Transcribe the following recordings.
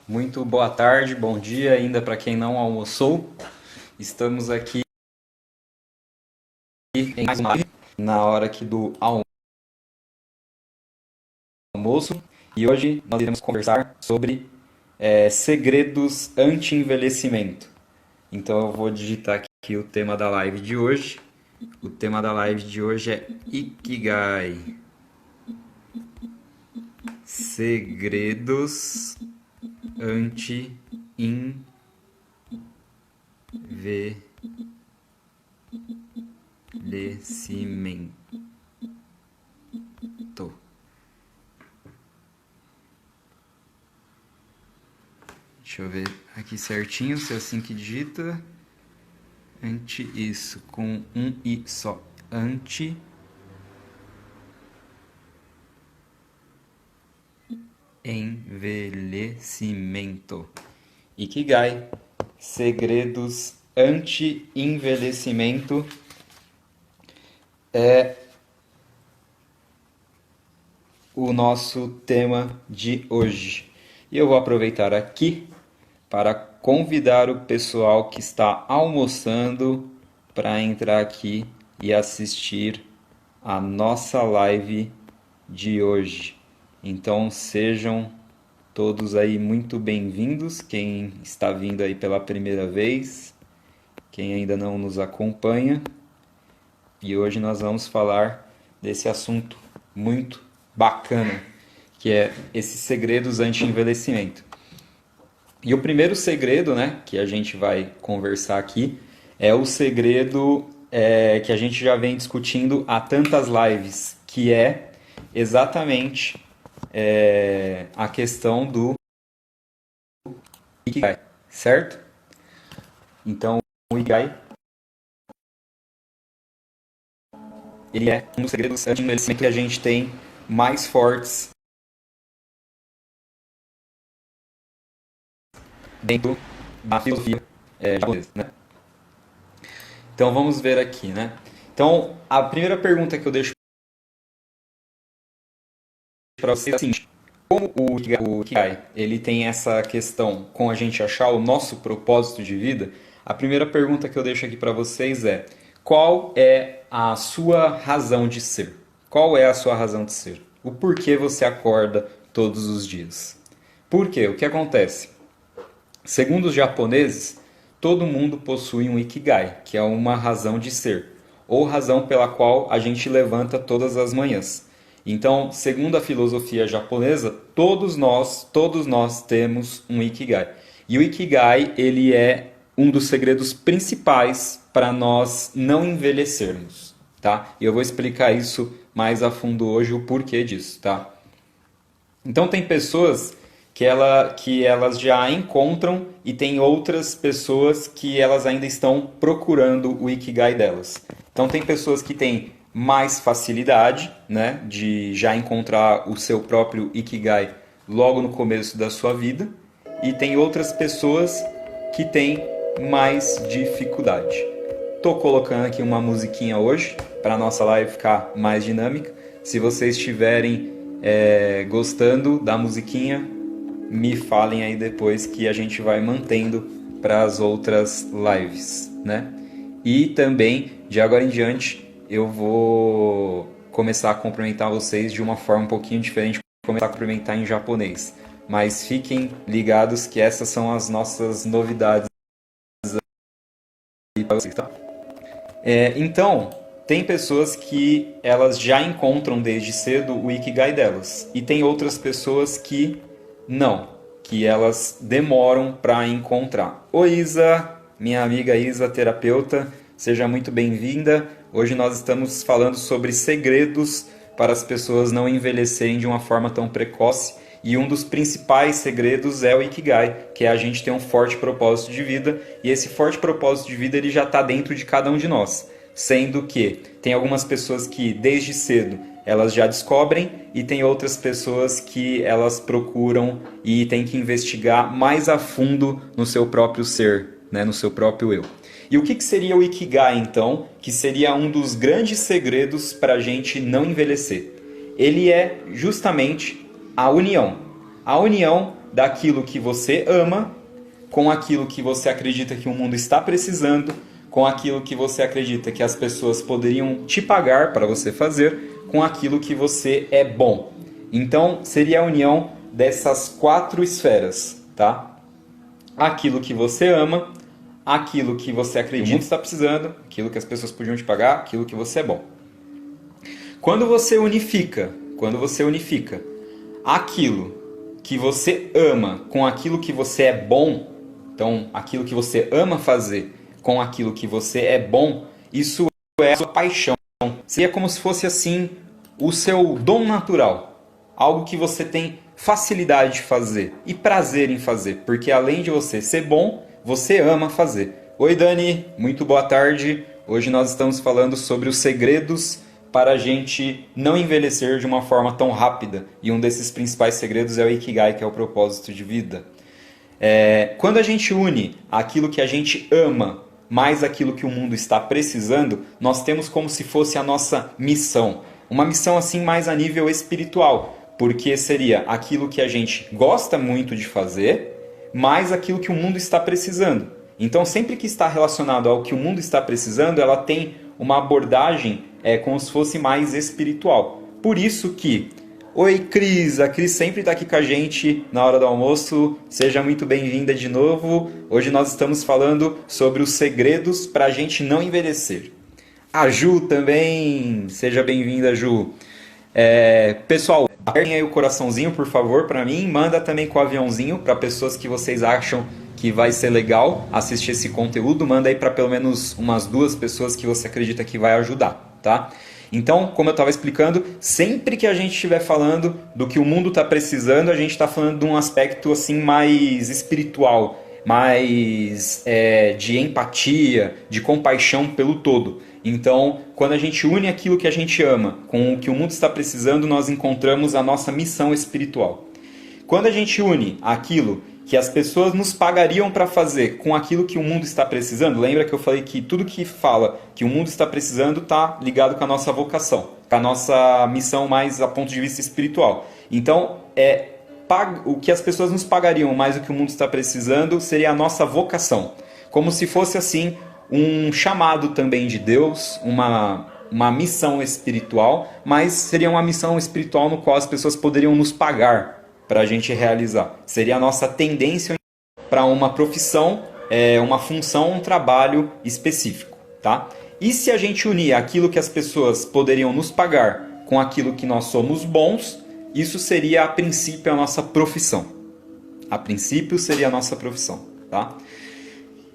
Muito boa tarde, bom dia ainda para quem não almoçou. Estamos aqui em mais uma live na hora aqui do almoço e hoje nós iremos conversar sobre segredos anti-envelhecimento. Então eu vou digitar aqui o tema da live de hoje. O tema da live de hoje é Ikigai. Segredos anti-envelhecimento. Deixa eu ver aqui certinho se é assim que digita. Isso, com um i só. Anti-envelhecimento. Ikigai. Segredos anti-envelhecimento é o nosso tema de hoje. E eu vou aproveitar aqui para convidar o pessoal que está almoçando para entrar aqui e assistir a nossa live de hoje. Então sejam todos aí muito bem-vindos, quem está vindo aí pela primeira vez, quem ainda não nos acompanha. E hoje nós vamos falar desse assunto muito bacana, que é esses segredos anti-envelhecimento. E o primeiro segredo, né, que a gente vai conversar aqui é o segredo que a gente já vem discutindo há tantas lives, que é exatamente a questão do Ikigai, certo? Então, o Ikigai ele é um dos segredos anti-envelhecimento que a gente tem mais fortes dentro da filosofia japonesa, né? Então vamos ver aqui, né? Então a primeira pergunta que eu deixo para vocês é a seguinte: como o Ikigai ele tem essa questão com a gente achar o nosso propósito de vida? A primeira pergunta que eu deixo aqui para vocês é: qual é a sua razão de ser? Qual é a sua razão de ser? O porquê você acorda todos os dias? Por quê? O que acontece? Segundo os japoneses, todo mundo possui um Ikigai, que é uma razão de ser, ou razão pela qual a gente levanta todas as manhãs. Então, segundo a filosofia japonesa, todos nós temos um Ikigai. E o Ikigai, ele é um dos segredos principais para nós não envelhecermos, tá? E eu vou explicar isso mais a fundo hoje, o porquê disso, tá? Então tem pessoas que elas já encontram e tem outras pessoas que elas ainda estão procurando o Ikigai delas. Então tem pessoas que têm mais facilidade, né, de já encontrar o seu próprio Ikigai logo no começo da sua vida, e tem outras pessoas que têm mais dificuldade. Estou colocando aqui uma musiquinha hoje para a nossa live ficar mais dinâmica. Se vocês estiverem gostando da musiquinha, me falem aí depois que a gente vai mantendo para as outras lives, né? E também, de agora em diante, eu vou começar a cumprimentar vocês de uma forma um pouquinho diferente, começar a cumprimentar em japonês. Mas fiquem ligados que essas são as nossas novidades aí para vocês, tá? Então, tem pessoas que elas já encontram desde cedo o Ikigai delas. E tem outras pessoas que não, que elas demoram para encontrar. Oi Isa, minha amiga Isa, terapeuta, seja muito bem-vinda. Hoje nós estamos falando sobre segredos para as pessoas não envelhecerem de uma forma tão precoce. E um dos principais segredos é o Ikigai, que é a gente ter um forte propósito de vida. E esse forte propósito de vida ele já está dentro de cada um de nós. Sendo que tem algumas pessoas que desde cedo elas já descobrem e tem outras pessoas que elas procuram e tem que investigar mais a fundo no seu próprio ser, né, no seu próprio eu. E o que seria o Ikigai então, que seria um dos grandes segredos para a gente não envelhecer? Ele é justamente a união daquilo que você ama, com aquilo que você acredita que o mundo está precisando, com aquilo que você acredita que as pessoas poderiam te pagar para você fazer, com aquilo que você é bom. Então, seria a união dessas 4 esferas, tá? Aquilo que você ama, aquilo que você acredita que o mundo está precisando, aquilo que as pessoas podiam te pagar, aquilo que você é bom. Quando você unifica aquilo que você ama com aquilo que você é bom, então aquilo que você ama fazer com aquilo que você é bom, isso é a sua paixão. Seria como se fosse assim o seu dom natural, algo que você tem facilidade de fazer e prazer em fazer, porque além de você ser bom, você ama fazer. Oi Dani, muito boa tarde. Hoje nós estamos falando sobre os segredos para a gente não envelhecer de uma forma tão rápida. E um desses principais segredos é o Ikigai, que é o propósito de vida. Quando a gente une aquilo que a gente ama mais aquilo que o mundo está precisando, nós temos como se fosse a nossa missão. Uma missão assim mais a nível espiritual, porque seria aquilo que a gente gosta muito de fazer, mais aquilo que o mundo está precisando. Então, sempre que está relacionado ao que o mundo está precisando, ela tem uma abordagem como se fosse mais espiritual. Por isso que... Oi Cris, a Cris sempre está aqui com a gente na hora do almoço, seja muito bem-vinda de novo. Hoje nós estamos falando sobre os segredos para a gente não envelhecer. A Ju também, seja bem-vinda Ju. Pessoal, apertem aí o coraçãozinho por favor para mim, manda também com o aviãozinho para pessoas que vocês acham que vai ser legal assistir esse conteúdo, manda aí para pelo menos umas 2 pessoas que você acredita que vai ajudar, tá? Então, como eu estava explicando, sempre que a gente estiver falando do que o mundo está precisando, a gente está falando de um aspecto assim mais espiritual, mais de empatia, de compaixão pelo todo. Então, quando a gente une aquilo que a gente ama com o que o mundo está precisando, nós encontramos a nossa missão espiritual. Quando a gente une aquilo que as pessoas nos pagariam para fazer com aquilo que o mundo está precisando, lembra que eu falei que tudo que fala que o mundo está precisando está ligado com a nossa vocação, com a nossa missão mais a ponto de vista espiritual. Então, o que as pessoas nos pagariam mais do que o mundo está precisando seria a nossa vocação. Como se fosse assim um chamado também de Deus, uma missão espiritual, mas seria uma missão espiritual no qual as pessoas poderiam nos pagar para a gente realizar. Seria a nossa tendência para uma profissão, uma função, um trabalho específico, tá? E se a gente unir aquilo que as pessoas poderiam nos pagar com aquilo que nós somos bons, isso seria a princípio a nossa profissão. A princípio seria a nossa profissão, tá?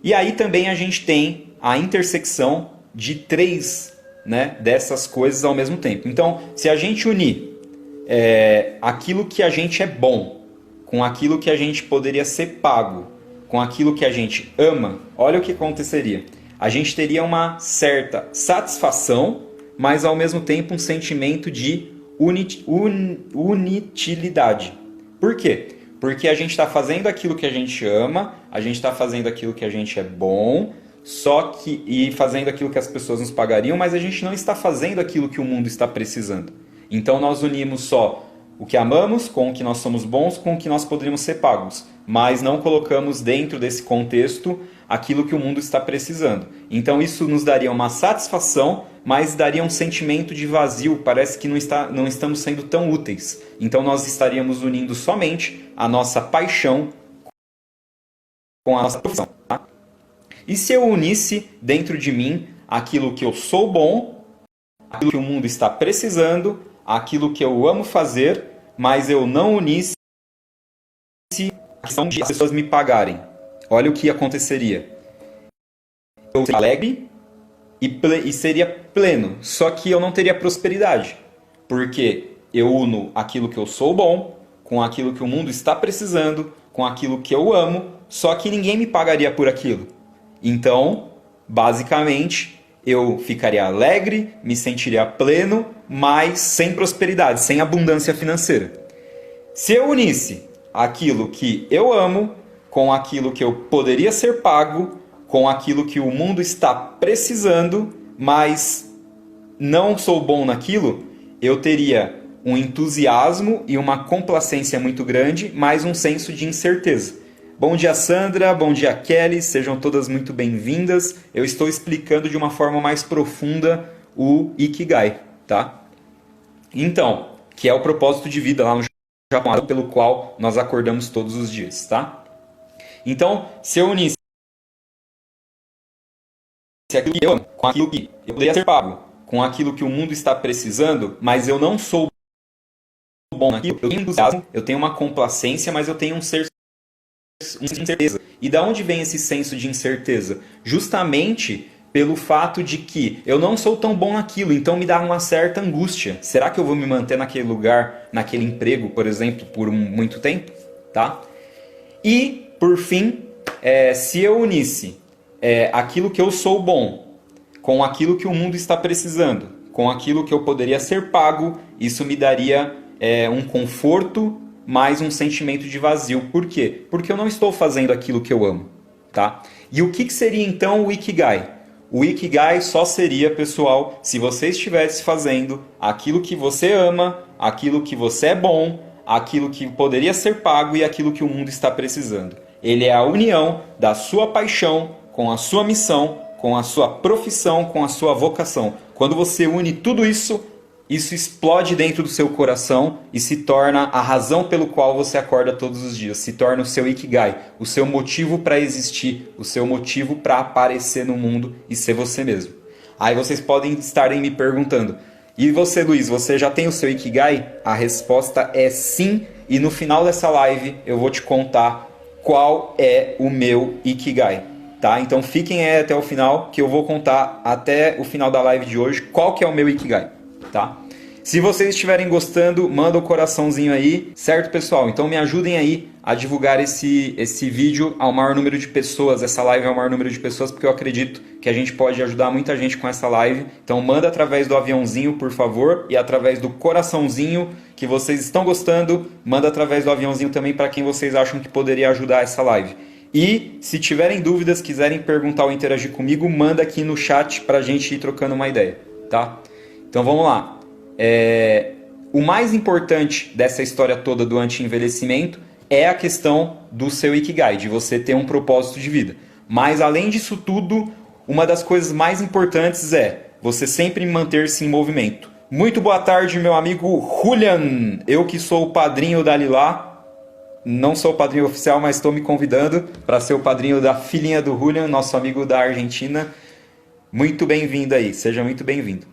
E aí também a gente tem a intersecção de 3, né, dessas coisas ao mesmo tempo. Então, se a gente unir aquilo que a gente é bom, com aquilo que a gente poderia ser pago, com aquilo que a gente ama, olha o que aconteceria. A gente teria uma certa satisfação, mas ao mesmo tempo um sentimento de utilidade. Por quê? Porque a gente está fazendo aquilo que a gente ama, a gente está fazendo aquilo que a gente é bom, e fazendo aquilo que as pessoas nos pagariam, mas a gente não está fazendo aquilo que o mundo está precisando. Então nós unimos só o que amamos com o que nós somos bons, com o que nós poderíamos ser pagos, mas não colocamos dentro desse contexto aquilo que o mundo está precisando. Então isso nos daria uma satisfação, mas daria um sentimento de vazio, parece que não estamos sendo tão úteis. Então nós estaríamos unindo somente a nossa paixão com a nossa profissão. Tá? E se eu unisse dentro de mim aquilo que eu sou bom, aquilo que o mundo está precisando, aquilo que eu amo fazer, mas eu não unisse a questão de as pessoas me pagarem. Olha o que aconteceria. Eu seria alegre e seria pleno, só que eu não teria prosperidade, porque eu uno aquilo que eu sou bom com aquilo que o mundo está precisando, com aquilo que eu amo, só que ninguém me pagaria por aquilo. Então, basicamente, eu ficaria alegre, me sentiria pleno, mas sem prosperidade, sem abundância financeira. Se eu unisse aquilo que eu amo com aquilo que eu poderia ser pago, com aquilo que o mundo está precisando, mas não sou bom naquilo, eu teria um entusiasmo e uma complacência muito grande, mais um senso de incerteza. Bom dia, Sandra. Bom dia, Kelly. Sejam todas muito bem-vindas. Eu estou explicando de uma forma mais profunda o Ikigai, tá? Então, que é o propósito de vida lá no Japão, pelo qual nós acordamos todos os dias, tá? Então, se eu unisse aquilo que eu amo com aquilo que eu poderia ser pago, com aquilo que o mundo está precisando, mas eu não sou bom naquilo, eu tenho entusiasmo, eu tenho uma complacência, mas eu tenho uma incerteza. E da onde vem esse senso de incerteza? Justamente pelo fato de que eu não sou tão bom naquilo, então me dá uma certa angústia. Será que eu vou me manter naquele lugar, naquele emprego, por exemplo, por muito tempo? Tá? E, por fim, se eu unisse aquilo que eu sou bom com aquilo que o mundo está precisando, com aquilo que eu poderia ser pago, isso me daria um conforto, mais um sentimento de vazio. Por quê? Porque eu não estou fazendo aquilo que eu amo, tá? E o que seria então o Ikigai? O Ikigai só seria, pessoal, se você estivesse fazendo aquilo que você ama, aquilo que você é bom, aquilo que poderia ser pago e aquilo que o mundo está precisando. Ele é a união da sua paixão com a sua missão, com a sua profissão, com a sua vocação. Quando você une tudo isso, isso explode dentro do seu coração e se torna a razão pelo qual você acorda todos os dias. Se torna o seu Ikigai, o seu motivo para existir, o seu motivo para aparecer no mundo e ser você mesmo. Aí vocês podem estarem me perguntando, e você, Luiz, você já tem o seu Ikigai? A resposta é sim, e no final dessa live eu vou te contar qual é o meu Ikigai. Tá? Então fiquem aí até o final, que eu vou contar até o final da live de hoje qual que é o meu Ikigai, tá? Se vocês estiverem gostando, manda o coraçãozinho aí, certo, pessoal? Então me ajudem aí a divulgar esse vídeo ao maior número de pessoas, essa live ao maior número de pessoas, porque eu acredito que a gente pode ajudar muita gente com essa live. Então manda através do aviãozinho, por favor, e através do coraçãozinho que vocês estão gostando, manda através do aviãozinho também para quem vocês acham que poderia ajudar essa live. E se tiverem dúvidas, quiserem perguntar ou interagir comigo, manda aqui no chat para a gente ir trocando uma ideia, tá? Então vamos lá. O mais importante dessa história toda do anti-envelhecimento é a questão do seu Ikigai, de você ter um propósito de vida. Mas além disso tudo, uma das coisas mais importantes é você sempre manter-se em movimento. Muito boa tarde, meu amigo Julian. Eu que sou o padrinho da Lilá. Não sou o padrinho oficial, mas estou me convidando para ser o padrinho da filhinha do Julian, nosso amigo da Argentina. Muito bem-vindo aí, seja muito bem-vindo.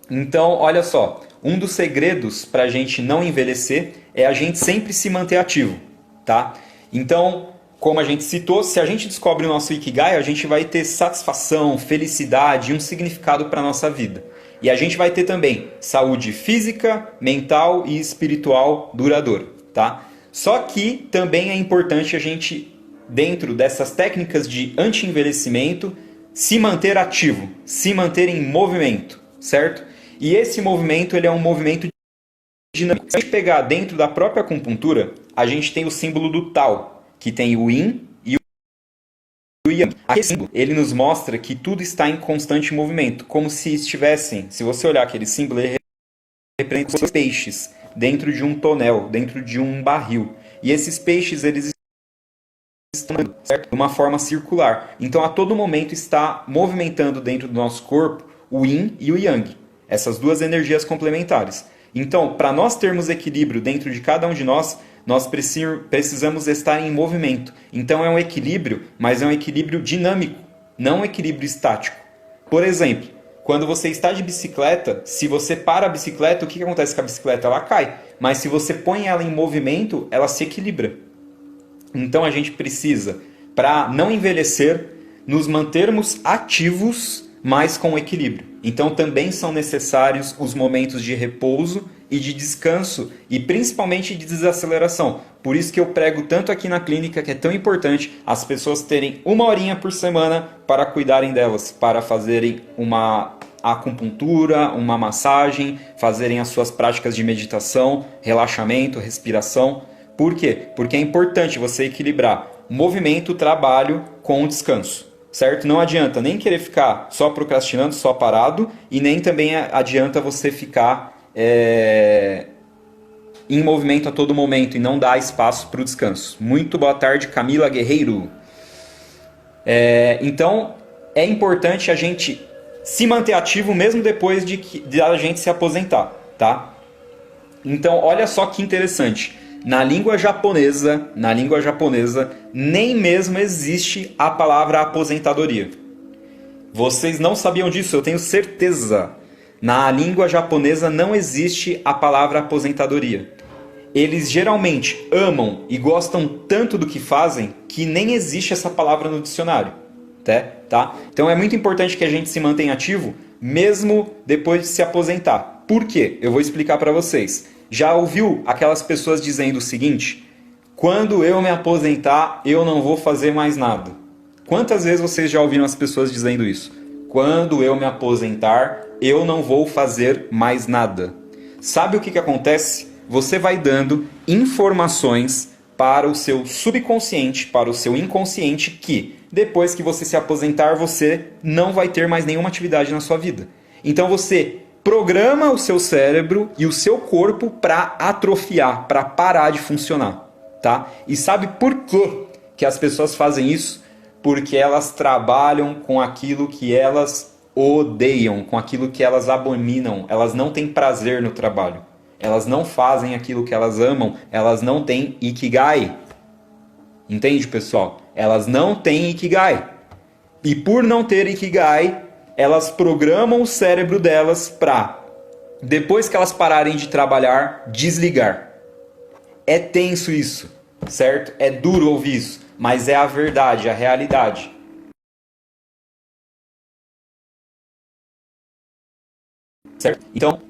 Então, olha só, um dos segredos para a gente não envelhecer é a gente sempre se manter ativo, tá? Então, como a gente citou, se a gente descobre o nosso Ikigai, a gente vai ter satisfação, felicidade e um significado para a nossa vida. E a gente vai ter também saúde física, mental e espiritual duradoura, tá? Só que também é importante a gente, dentro dessas técnicas de anti-envelhecimento, se manter ativo, se manter em movimento, certo? E esse movimento ele é um movimento dinâmico. Se a gente pegar dentro da própria acupuntura, a gente tem o símbolo do Tao, que tem o Yin e o Yang. Aquele símbolo, ele nos mostra que tudo está em constante movimento, como se estivessem, se você olhar aquele símbolo, ele representa os peixes dentro de um tonel, dentro de um barril. E esses peixes, eles estão certo? De uma forma circular. Então, a todo momento está movimentando dentro do nosso corpo o Yin e o Yang. Essas duas energias complementares. Então, para nós termos equilíbrio dentro de cada um de nós precisamos estar em movimento. Então, é um equilíbrio, mas é um equilíbrio dinâmico, não um equilíbrio estático. Por exemplo, quando você está de bicicleta, se você para a bicicleta, o que acontece com a bicicleta? Ela cai. Mas se você põe ela em movimento, ela se equilibra. Então a gente precisa, para não envelhecer, nos mantermos ativos, mas com equilíbrio. Então também são necessários os momentos de repouso e de descanso e principalmente de desaceleração. Por isso que eu prego tanto aqui na clínica que é tão importante as pessoas terem 1 horinha por semana para cuidarem delas, para fazerem uma acupuntura, uma massagem, fazerem as suas práticas de meditação, relaxamento, respiração. Por quê? Porque é importante você equilibrar movimento, trabalho com o descanso. Certo? Não adianta nem querer ficar só procrastinando, só parado, e nem também adianta você ficar em movimento a todo momento e não dá espaço para o descanso. Muito boa tarde, Camila Guerreiro. Então, é importante a gente se manter ativo mesmo depois de a gente se aposentar, tá? Então, olha só que interessante. Na língua japonesa, nem mesmo existe a palavra aposentadoria. Vocês não sabiam disso? Eu tenho certeza. Na língua japonesa não existe a palavra aposentadoria. Eles geralmente amam e gostam tanto do que fazem que nem existe essa palavra no dicionário. Tá? Então é muito importante que a gente se mantenha ativo mesmo depois de se aposentar. Por quê? Eu vou explicar para vocês. Já ouviu aquelas pessoas dizendo o seguinte: quando eu me aposentar, eu não vou fazer mais nada? Quantas vezes vocês já ouviram as pessoas dizendo isso? Quando eu me aposentar, eu não vou fazer mais nada. Sabe o que acontece? Você vai dando informações para o seu subconsciente, para o seu inconsciente, que depois que você se aposentar, você não vai ter mais nenhuma atividade na sua vida. Então você programa o seu cérebro e o seu corpo para atrofiar, para parar de funcionar, tá? E sabe por que as pessoas fazem isso? Porque elas trabalham com aquilo que elas odeiam, com aquilo que elas abominam. Elas não têm prazer no trabalho. Elas não fazem aquilo que elas amam. Elas não têm Ikigai. Entende, pessoal? Elas não têm Ikigai. E por não ter Ikigai, elas programam o cérebro delas para, depois que elas pararem de trabalhar, desligar. É tenso isso, certo? É duro ouvir isso, mas é a verdade, a realidade. Certo? Então,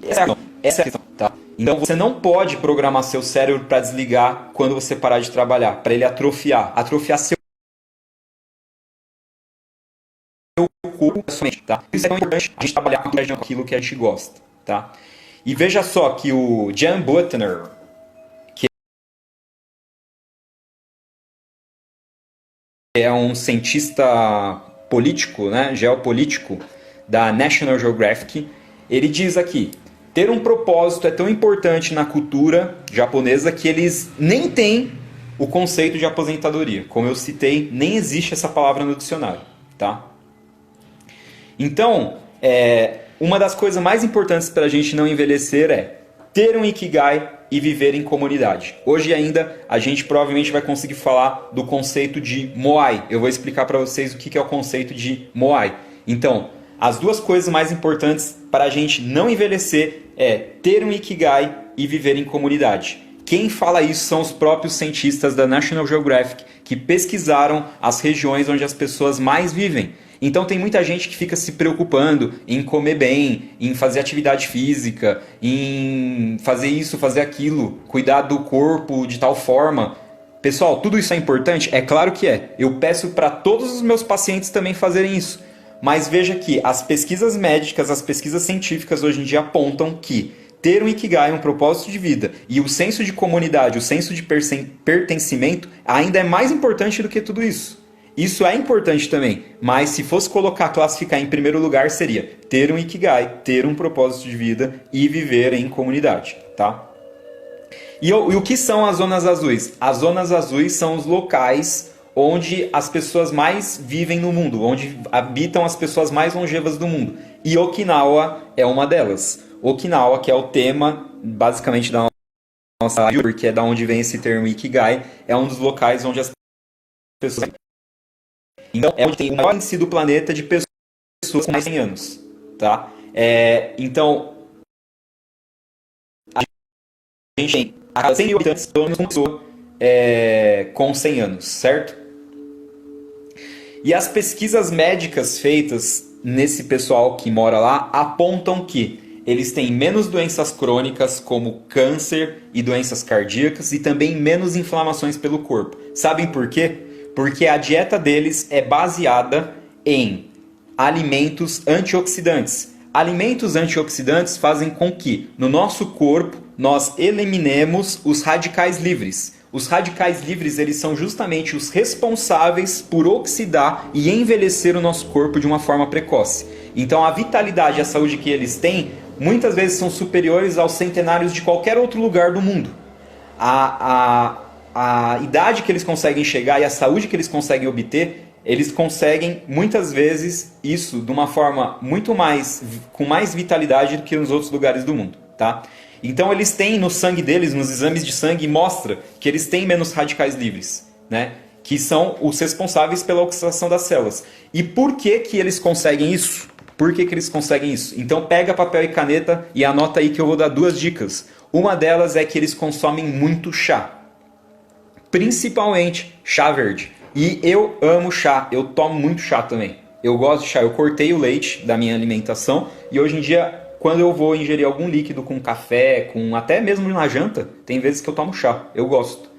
essa é a questão, tá? Então você não pode programar seu cérebro para desligar quando você parar de trabalhar, para ele atrofiar seu corpo, sua mente, tá? Isso é tão importante a gente trabalhar com aquilo que a gente gosta, tá? E veja só que o Jan Butner, que é um cientista político, né, geopolítico da National Geographic, ele diz aqui: ter um propósito é tão importante na cultura japonesa que eles nem têm o conceito de aposentadoria. Como eu citei, nem existe essa palavra no dicionário, tá? Então, uma das coisas mais importantes para a gente não envelhecer é ter um Ikigai e viver em comunidade. Hoje ainda a gente provavelmente vai conseguir falar do conceito de Moai. Eu vou explicar para vocês o que é o conceito de Moai. Então, as duas coisas mais importantes para a gente não envelhecer é ter um Ikigai e viver em comunidade. Quem fala isso são os próprios cientistas da National Geographic que pesquisaram as regiões onde as pessoas mais vivem. Então tem muita gente que fica se preocupando em comer bem, em fazer atividade física, em fazer isso, fazer aquilo, cuidar do corpo de tal forma. Pessoal, tudo isso é importante? É claro que é. Eu peço para todos os meus pacientes também fazerem isso. Mas veja que as pesquisas médicas, as pesquisas científicas hoje em dia apontam que ter um Ikigai, um propósito de vida e o senso de comunidade, o senso de pertencimento ainda é mais importante do que tudo isso. Isso é importante também, mas se fosse classificar em primeiro lugar seria ter um Ikigai, ter um propósito de vida e viver em comunidade, tá? E o que são as zonas azuis? As zonas azuis são os locais onde as pessoas mais vivem no mundo, onde habitam as pessoas mais longevas do mundo. E Okinawa é uma delas. Okinawa, que é o tema basicamente da nossa live, porque é da onde vem esse termo Ikigai, é um dos locais onde as pessoas... Então, é onde tem o maior índice do planeta de pessoas com mais de 100 anos. Tá? Então, a gente tem a cada 100 mil habitantes, pelo menos uma pessoa com 100 anos, certo? E as pesquisas médicas feitas nesse pessoal que mora lá apontam que eles têm menos doenças crônicas como câncer e doenças cardíacas e também menos inflamações pelo corpo. Sabem por quê? Porque a dieta deles é baseada em alimentos antioxidantes. Alimentos antioxidantes fazem com que no nosso corpo nós eliminemos os radicais livres. Os radicais livres eles são justamente os responsáveis por oxidar e envelhecer o nosso corpo de uma forma precoce. Então a vitalidade e a saúde que eles têm muitas vezes são superiores aos centenários de qualquer outro lugar do mundo. A idade que eles conseguem chegar e a saúde que eles conseguem obter, eles conseguem muitas vezes isso de uma forma com mais vitalidade do que nos outros lugares do mundo, tá? Então eles têm no sangue deles, nos exames de sangue, mostra que eles têm menos radicais livres, né? Que são os responsáveis pela oxidação das células. E por que que eles conseguem isso? Por que que eles conseguem isso? Então pega papel e caneta e anota aí que eu vou dar 2 dicas. Uma delas é que eles consomem muito chá. Principalmente chá verde. E eu amo chá, eu tomo muito chá também. Eu gosto de chá, eu cortei o leite da minha alimentação e hoje em dia, quando eu vou ingerir algum líquido com café, até mesmo na janta, tem vezes que eu tomo chá, eu gosto.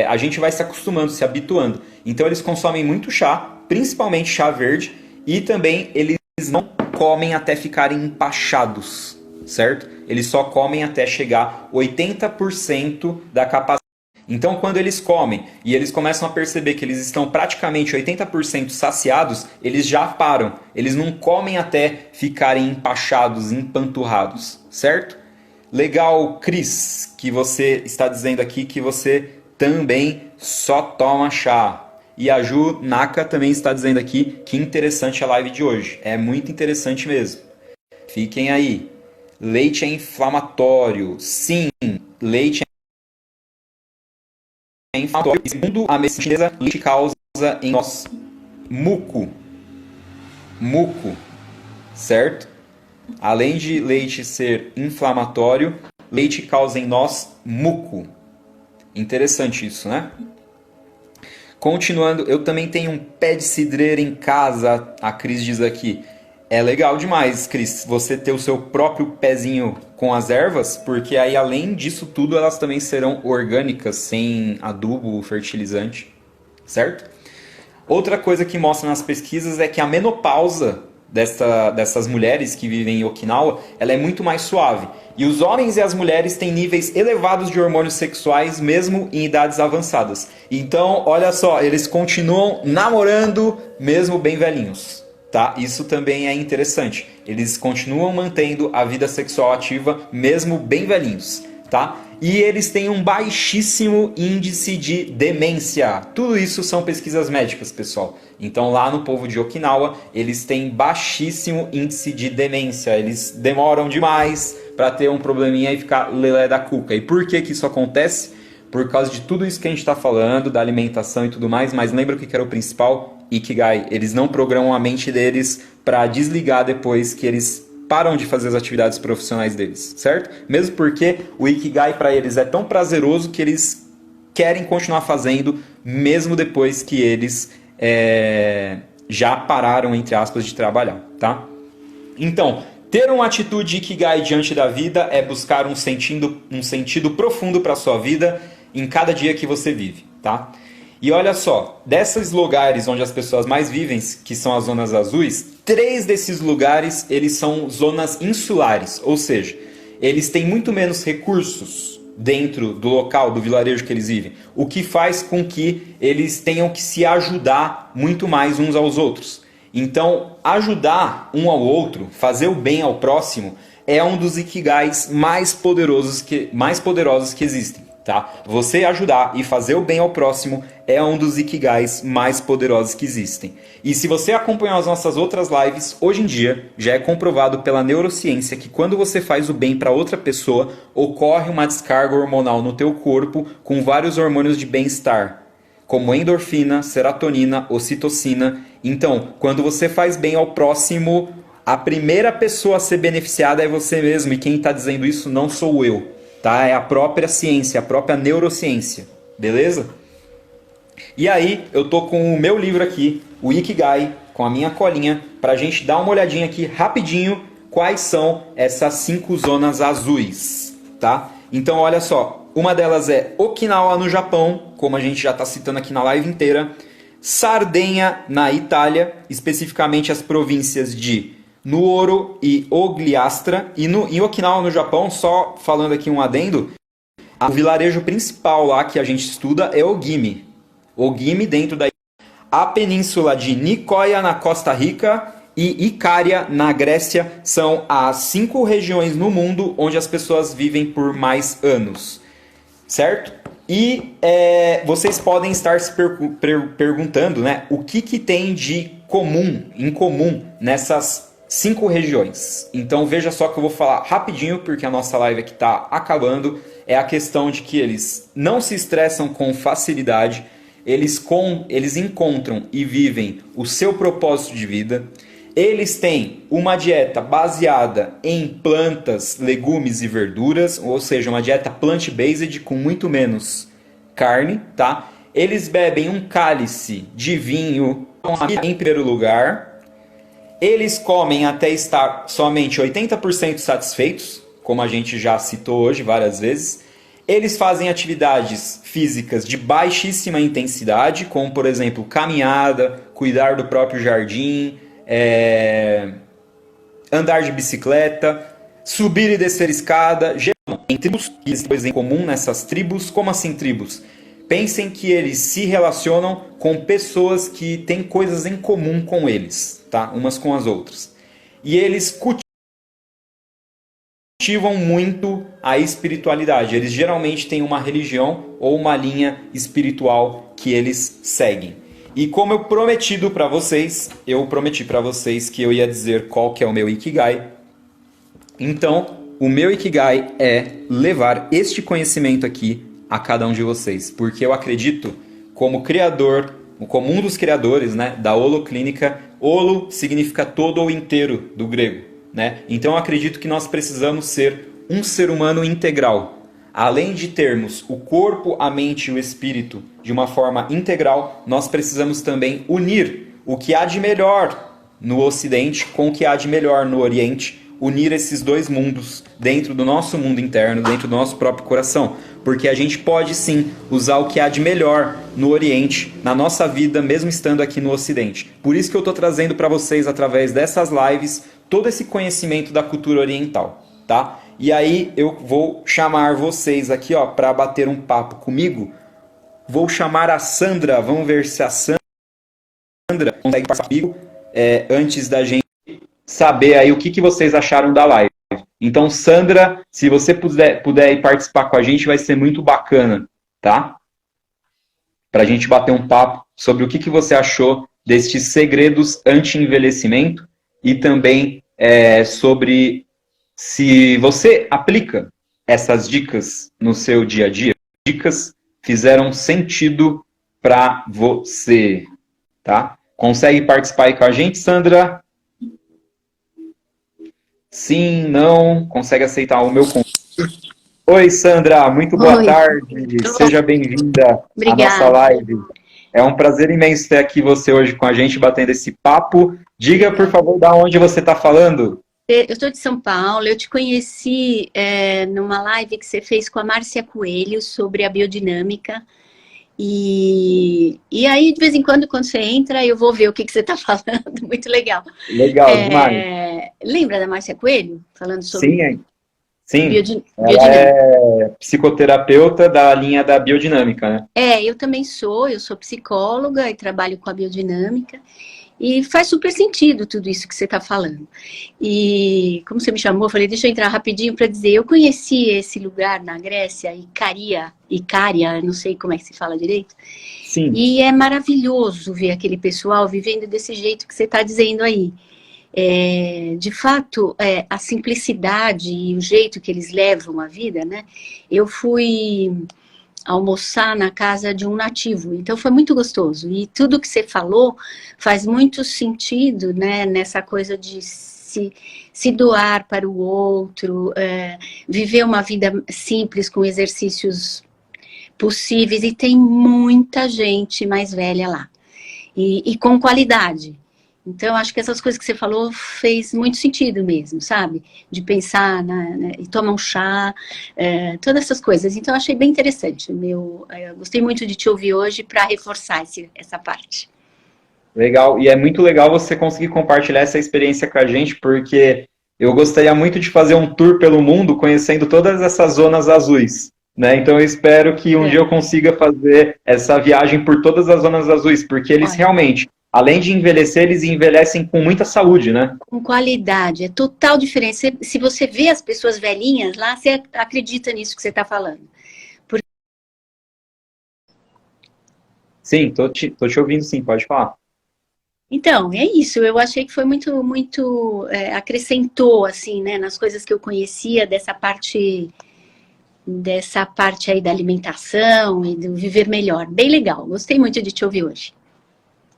A gente vai se acostumando, se habituando. Então eles consomem muito chá, principalmente chá verde, e também eles não comem até ficarem empachados, certo? Eles só comem até chegar 80% da capacidade. Então, quando eles comem e eles começam a perceber que eles estão praticamente 80% saciados, eles já param. Eles não comem até ficarem empachados, empanturrados, certo? Legal, Cris, que você está dizendo aqui que você também só toma chá. E a Ju Naka também está dizendo aqui que interessante a live de hoje. É muito interessante mesmo. Fiquem aí. Leite é inflamatório. Sim, leite é inflamatório. Segundo a medicina chinesa, leite causa em nós muco. Muco, certo? Além de leite ser inflamatório, leite causa em nós muco. Interessante isso, né? Continuando, eu também tenho um pé de cidreira em casa, a Cris diz aqui. É legal demais, Cris, você ter o seu próprio pezinho com as ervas, porque aí além disso tudo elas também serão orgânicas, sem adubo, fertilizante, certo? Outra coisa que mostra nas pesquisas é que a menopausa dessas mulheres que vivem em Okinawa, ela é muito mais suave. E os homens e as mulheres têm níveis elevados de hormônios sexuais mesmo em idades avançadas. Então, olha só, eles continuam namorando mesmo bem velhinhos. Tá? Isso também é interessante. Eles continuam mantendo a vida sexual ativa mesmo bem velhinhos. Tá? E eles têm um baixíssimo índice de demência. Tudo isso são pesquisas médicas, pessoal. Então lá no povo de Okinawa, eles têm baixíssimo índice de demência. Eles demoram demais para ter um probleminha e ficar lelé da cuca. E por que que isso acontece? Por causa de tudo isso que a gente está falando, da alimentação e tudo mais. Mas lembra o que era o principal? Ikigai. Eles não programam a mente deles para desligar depois que eles param de fazer as atividades profissionais deles, certo? Mesmo porque o Ikigai para eles é tão prazeroso que eles querem continuar fazendo mesmo depois que eles já pararam, entre aspas, de trabalhar, tá? Então, ter uma atitude Ikigai diante da vida é buscar um sentido profundo para a sua vida em cada dia que você vive, tá? E olha só, desses lugares onde as pessoas mais vivem, que são as zonas azuis, 3 desses lugares eles são zonas insulares, ou seja, eles têm muito menos recursos dentro do local, do vilarejo que eles vivem, o que faz com que eles tenham que se ajudar muito mais uns aos outros. Então, ajudar um ao outro, fazer o bem ao próximo, é um dos Ikigais mais poderosos que existem. Tá? Você ajudar e fazer o bem ao próximo é um dos Ikigais mais poderosos que existem. E se você acompanhar as nossas outras lives, hoje em dia já é comprovado pela neurociência que quando você faz o bem para outra pessoa, ocorre uma descarga hormonal no teu corpo com vários hormônios de bem-estar, como endorfina, serotonina, ocitocina. Então, quando você faz bem ao próximo, a primeira pessoa a ser beneficiada é você mesmo. E quem está dizendo isso não sou eu. Tá? É a própria ciência, a própria neurociência, beleza? E aí, eu tô com o meu livro aqui, o Ikigai, com a minha colinha, pra gente dar uma olhadinha aqui rapidinho quais são essas 5 zonas azuis, tá? Então, olha só, uma delas é Okinawa no Japão, como a gente já tá citando aqui na live inteira, Sardenha na Itália, especificamente as províncias de Nuoro e Ogliastra, e em Okinawa, no Japão, só falando aqui um adendo, o vilarejo principal lá que a gente estuda é Ogimi. Ogimi dentro da a península de Nicoya, na Costa Rica, e Icária, na Grécia, são as 5 regiões no mundo onde as pessoas vivem por mais anos, certo? E vocês podem estar se perguntando, né, o que tem de em comum nessas 5 regiões. Então veja só que eu vou falar rapidinho, porque a nossa live aqui está acabando. É a questão de que eles não se estressam com facilidade, eles encontram e vivem o seu propósito de vida. Eles têm uma dieta baseada em plantas, legumes e verduras, ou seja, uma dieta plant-based com muito menos carne, tá? Eles bebem um cálice de vinho em primeiro lugar. Eles comem até estar somente 80% satisfeitos, como a gente já citou hoje várias vezes. Eles fazem atividades físicas de baixíssima intensidade, como, por exemplo, caminhada, cuidar do próprio jardim, andar de bicicleta, subir e descer escada. Em tribos, existe coisa em comum nessas tribos. Como assim tribos? Pensem que eles se relacionam com pessoas que têm coisas em comum com eles, tá? Umas com as outras. E eles cultivam muito a espiritualidade. Eles geralmente têm uma religião ou uma linha espiritual que eles seguem. E como eu prometi para vocês que eu ia dizer qual que é o meu Ikigai. Então, o meu Ikigai é levar este conhecimento aqui a cada um de vocês. Porque eu acredito, como criador, como um dos criadores, né, da holoclínica, holo significa todo ou inteiro do grego, né? Então eu acredito que nós precisamos ser um ser humano integral. Além de termos o corpo, a mente e o espírito de uma forma integral, nós precisamos também unir o que há de melhor no Ocidente com o que há de melhor no Oriente, unir esses dois mundos dentro do nosso mundo interno, dentro do nosso próprio coração. Porque a gente pode sim usar o que há de melhor no Oriente, na nossa vida, mesmo estando aqui no Ocidente. Por isso que eu estou trazendo para vocês, através dessas lives, todo esse conhecimento da cultura oriental, tá? E aí eu vou chamar vocês aqui, ó, para bater um papo comigo. Vou chamar a Sandra, vamos ver se a Sandra consegue participar comigo, antes da gente saber aí o que vocês acharam da live. Então, Sandra, se você puder ir participar com a gente, vai ser muito bacana, tá? Para a gente bater um papo sobre o que você achou destes segredos anti-envelhecimento e também sobre se você aplica essas dicas no seu dia a dia. Dicas fizeram sentido para você, tá? Consegue participar aí com a gente, Sandra? Sim, não? Consegue aceitar o meu convite? Oi, Sandra, muito boa tarde. Seja bem-vinda à nossa live. É um prazer imenso ter aqui você hoje com a gente, batendo esse papo. Diga, por favor, de onde você está falando. Eu estou de São Paulo, eu te conheci numa live que você fez com a Márcia Coelho sobre a biodinâmica. E aí, de vez em quando você entra, eu vou ver o que você está falando. Muito legal. Legal, demais. Lembra da Márcia Coelho? Falando sobre... Sim. Ela é psicoterapeuta da linha da biodinâmica, né? Eu também eu sou psicóloga e trabalho com a biodinâmica. E faz super sentido tudo isso que você está falando. E como você me chamou, eu falei, deixa eu entrar rapidinho para dizer, eu conheci esse lugar na Grécia, Icária, não sei como é que se fala direito. Sim. E é maravilhoso ver aquele pessoal vivendo desse jeito que você está dizendo aí. De fato, a simplicidade e o jeito que eles levam a vida, né? Eu fui almoçar na casa de um nativo, então foi muito gostoso, e tudo que você falou faz muito sentido, né, nessa coisa de se doar para o outro, viver uma vida simples com exercícios possíveis, e tem muita gente mais velha lá, e com qualidade. Então, acho que essas coisas que você falou fez muito sentido mesmo, sabe? De pensar, e tomar um chá, todas essas coisas. Então, achei bem interessante. Eu gostei muito de te ouvir hoje para reforçar essa parte. Legal. E é muito legal você conseguir compartilhar essa experiência com a gente, porque eu gostaria muito de fazer um tour pelo mundo conhecendo todas essas zonas azuis, né? Então, eu espero que um dia eu consiga fazer essa viagem por todas as zonas azuis, porque eles realmente... além de envelhecer, eles envelhecem com muita saúde, né? Com qualidade, é total diferença. Se você vê as pessoas velhinhas lá, você acredita nisso que você está falando. Sim, tô te ouvindo sim, pode falar. Então, é isso. Eu achei que foi muito acrescentou assim, né, nas coisas que eu conhecia dessa parte aí da alimentação e do viver melhor. Bem legal. Gostei muito de te ouvir hoje.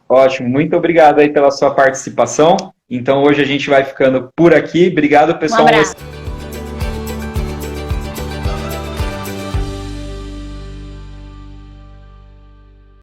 Ótimo, muito obrigado aí pela sua participação. Então hoje a gente vai ficando por aqui. Obrigado, Um pessoal. abraço.